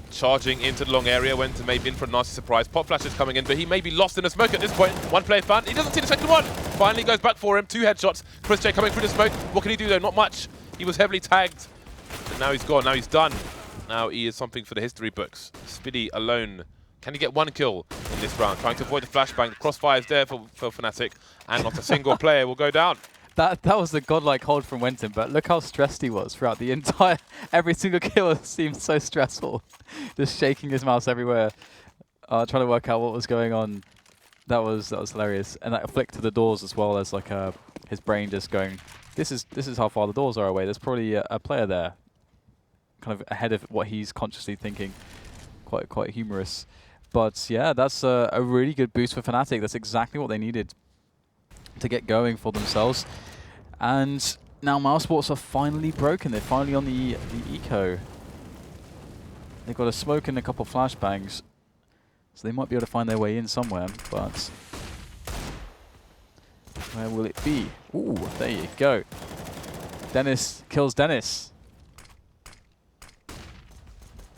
Charging into the long area, wenton may be in for a nasty surprise. Pop Flash is coming in, but he may be lost in the smoke at this point. 1 player found. He doesn't see the second one. Finally goes back for him. 2 headshots. chrisJ coming through the smoke. What can he do though? Not much. He was heavily tagged. And now he's gone. Now he's done. Now he is something for the history books. Spiidi alone. Can he get 1 kill in this round? Trying to avoid the flashbang. Crossfire is there for Fnatic. And not a single player will go down. That was the godlike hold from wenton, but look how stressed he was throughout the entire... Every single kill seemed so stressful. Just shaking his mouse everywhere. Trying to work out what was going on. That was hilarious. And that flick to the doors as well as like his brain just going, this is how far the doors are away. There's probably a player there. Kind of ahead of what he's consciously thinking. Quite humorous. But yeah, that's a really good boost for Fnatic. That's exactly what they needed to get going for themselves. And now Mousesports are finally broken. They're finally on the eco. They've got a smoke and a couple of flashbangs. So they might be able to find their way in somewhere, but where will it be? Ooh, there you go. Denis kills Denis.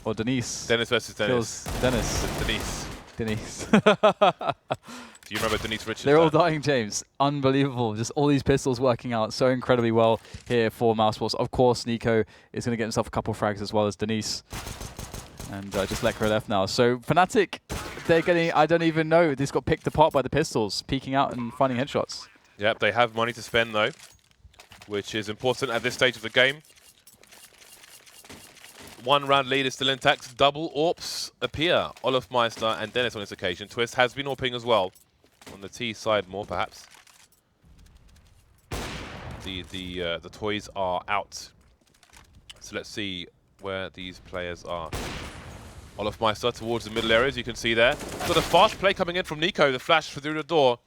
Or Denis. Denis versus Denis. Kills Denis. Denis. Denis. You remember Denis Richards? They're all dying, James. Unbelievable. Just all these pistols working out so incredibly well here for Mousesports. Of course, NiKo is going to get himself a couple frags as well as Denis. And just Lekr left now. So Fnatic, they're getting, I don't even know, this got picked apart by the pistols, peeking out and finding headshots. Yep, they have money to spend though, which is important at this stage of the game. 1 round lead is still intact. Double AWPs appear. olofmeister and Denis on this occasion. Twist has been AWPing as well. On the T side more, perhaps. The toys are out. So let's see where these players are. olofmeister towards the middle area, as you can see there. Got a fast play coming in from NiKo. The flash through the door.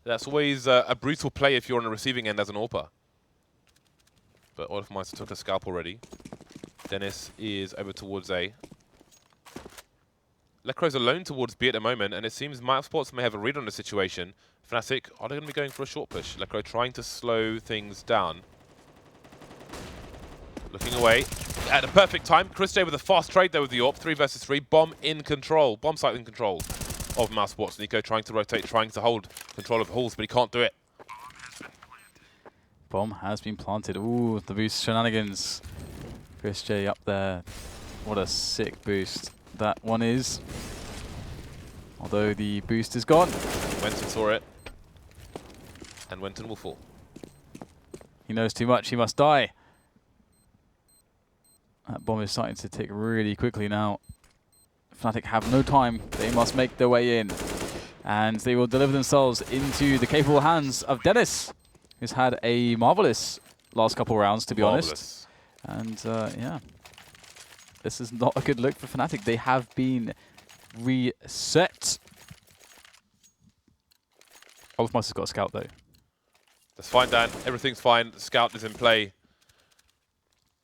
That's always a brutal play if you're on the receiving end as an AWPer. But olofmeister took a scalp already. Denis is over towards A. Lekro's alone towards B at the moment, and it seems Mousesports may have a read on the situation. Fnatic, are they going to be going for a short push? Lekro trying to slow things down. Looking away. At the perfect time, chrisJ with a fast trade there with the AWP. 3 versus 3. Bomb in control. Bomb site in control of Mousesports. NiKo trying to rotate, trying to hold control of halls, but he can't do it. Bomb has been planted. Ooh, the boost shenanigans. chrisJ up there. What a sick boost that one is. Although the boost is gone. wenton saw it. And wenton will fall. He knows too much. He must die. That bomb is starting to tick really quickly now. Fnatic have no time. They must make their way in. And they will deliver themselves into the capable hands of Denis, who's had a marvelous last couple rounds, to be honest. And yeah, this is not a good look for Fnatic. They have been reset. olofmeister's got a scout though. That's fine, Dan. Everything's fine. The scout is in play.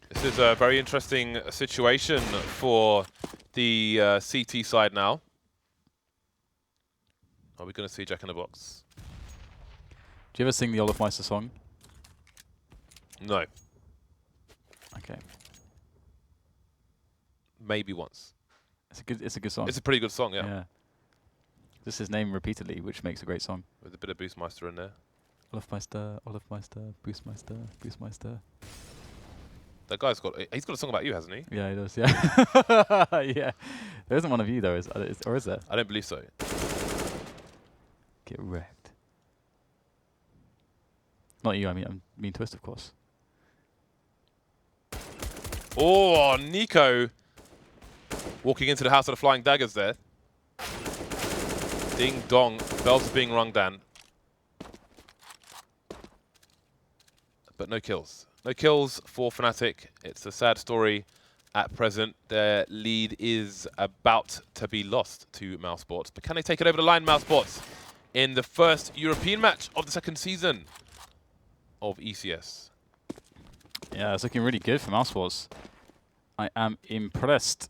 This is a very interesting situation for the CT side now. Are we going to see Jack in the Box? Do you ever sing the olofmeister song? No. Okay. Maybe once. It's a good song. It's a pretty good song, yeah. Yeah. Just his name repeatedly, which makes a great song. With a bit of Boostmeister in there. olofmeister, olofmeister, boostmeister, boostmeister. That guy's he's got a song about you, hasn't he? Yeah, he does, yeah. Yeah. There isn't one of you, though, or is there? I don't believe so. Get wrecked. Not you, I mean Twist, of course. Oh, NiKo walking into the House of the Flying Daggers there. Ding dong. Bells are being rung, Dan. But no kills. No kills for Fnatic. It's a sad story at present. Their lead is about to be lost to Mousesports. But can they take it over the line, Mousesports, in the first European match of the second season of ECS? Yeah, it's looking really good for Mousesports. I am impressed.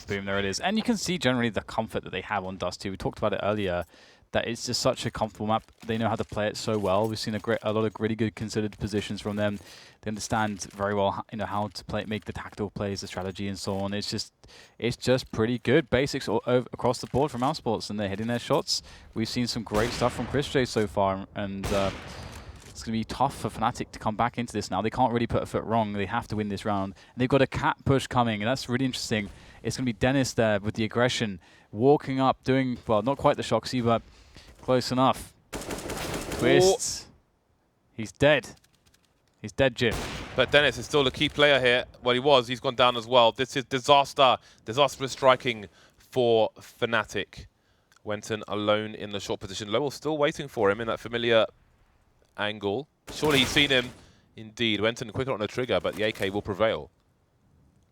Boom, there it is. And you can see generally the comfort that they have on Dust 2. We talked about it earlier, that it's just such a comfortable map. They know how to play it so well. We've seen a lot of really good considered positions from them. They understand very well, how to play, make the tactical plays, the strategy, and so on. It's just pretty good basics across the board from Mousesports, and they're hitting their shots. We've seen some great stuff from chrisJ so far, and it's going to be tough for Fnatic to come back into this now. They can't really put a foot wrong. They have to win this round. And they've got a cat push coming, and that's really interesting. It's going to be Denis there with the aggression, walking up, doing, well, not quite the Shoxy, but close enough. Twist. He's dead. He's dead, Jim. But Denis is still the key player here. Well, he was. He's gone down as well. This is disaster. Disastrous striking for Fnatic. wenton alone in the short position. loWel still waiting for him in that familiar angle. Surely he's seen him. Indeed. wenton quicker on the trigger, but the AK will prevail.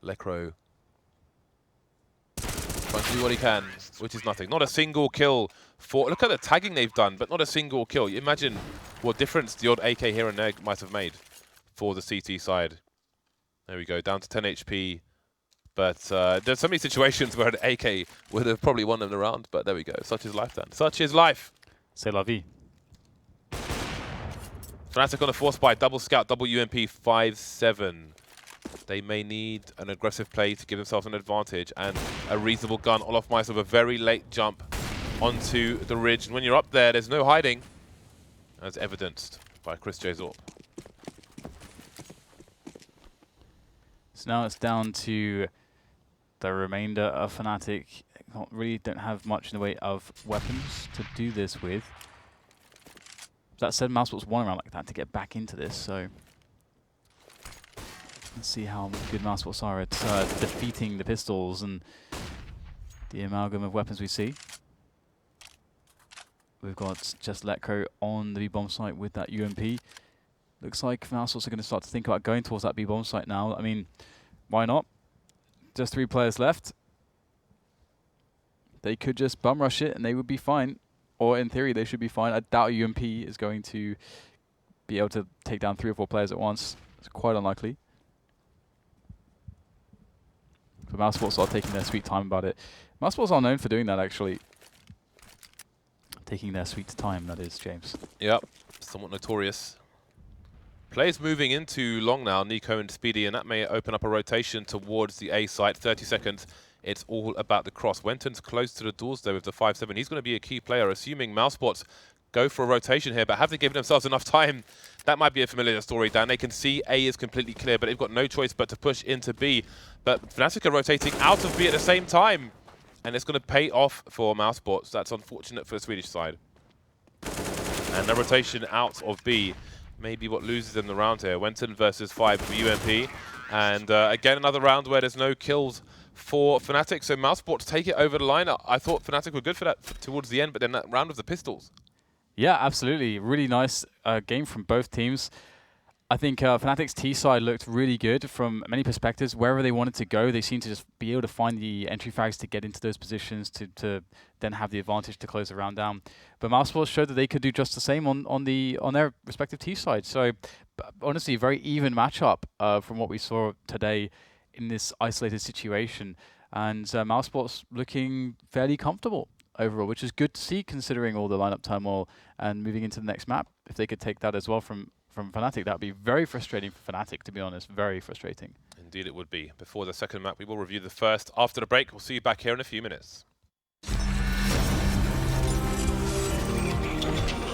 Lekr trying to do what he can, which is nothing. Not a single kill for... Look at the tagging they've done, but not a single kill. You imagine what difference the odd AK here and there might have made for the CT side. There we go, down to 10 HP. But there's so many situations where an AK would have probably won them the round, but there we go. Such is life, Dan. Such is life. C'est la vie. Fnatic on a force by double scout, double UMP, 5-7. They may need an aggressive play to give themselves an advantage and a reasonable gun. olofmeister with a very late jump onto the ridge. And when you're up there, there's no hiding, as evidenced by chrisJ's AWP. So now it's down to the remainder of Fnatic. Really don't have much in the way of weapons to do this with. That said, Mousesports won around like that to get back into this, so let's see how good Mousesports are at defeating the pistols and the amalgam of weapons we see. We've got just Letco on the B-bomb site with that UMP. Looks like Mousesports are going to start to think about going towards that B-bomb site now. I mean, why not? Just 3 players left. They could just bum rush it and they would be fine. Or in theory, they should be fine. I doubt UMP is going to be able to take down 3 or 4 players at once. It's quite unlikely. But Mousesports are taking their sweet time about it. Mousesports are known for doing that, actually. Taking their sweet time, that is, James. Yep, somewhat notorious. Players moving into long now, NiKo and Spiidi, and that may open up a rotation towards the A site. 30 seconds. It's all about the cross. wenton's close to the doors though with the 5-7. He's going to be a key player, assuming Mousesports go for a rotation here, but have they given themselves enough time? That might be a familiar story, Dan. They can see A is completely clear, but they've got no choice but to push into B. But Fnatic are rotating out of B at the same time, and it's going to pay off for Mousesports. That's unfortunate for the Swedish side. And the rotation out of B may be what loses them the round here. wenton versus 5 for UMP. And again, another round where there's no kills for Fnatic, so Mousesports take it over the line. I thought Fnatic were good for that towards the end, but then that round of the pistols. Yeah, absolutely. Really nice game from both teams. I think Fnatic's T side looked really good from many perspectives. Wherever they wanted to go, they seemed to just be able to find the entry frags to get into those positions to then have the advantage to close the round down. But Mousesports showed that they could do just the same on their respective T side. So honestly, a very even matchup from what we saw today in this isolated situation, and Mousesports looking fairly comfortable overall, which is good to see considering all the lineup turmoil and moving into the next map. If they could take that as well from Fnatic, that would be very frustrating for Fnatic, to be honest. Very frustrating. Indeed it would be. Before the second map, we will review the first after the break. We'll see you back here in a few minutes.